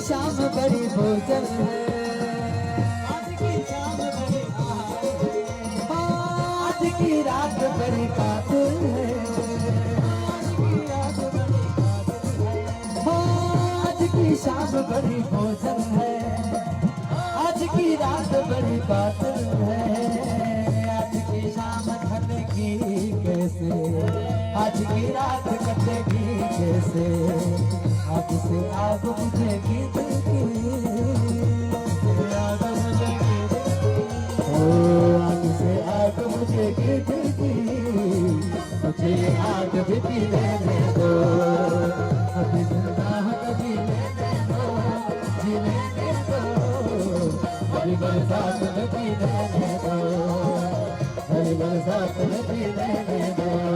शाम बड़ी भोजन है, आज की शाम बड़ी आज की रात बड़ी कातिल है, आज की शाम बड़ी भोजन है, आज की रात बड़ी कातिल है। आज की शाम ढलेगी कैसे, आज की रात कटेगी कैसे, आज से आग बुझेगी दिल की, आग बुझेगी आग से आग बुझेगी दिल की, मुझे आग भी पी लेने दो, अभी जिंदा कभी लेने दो, जीने दो, अभी बरसात में पी लेने दो, अभी बरसात में पी लेने दो।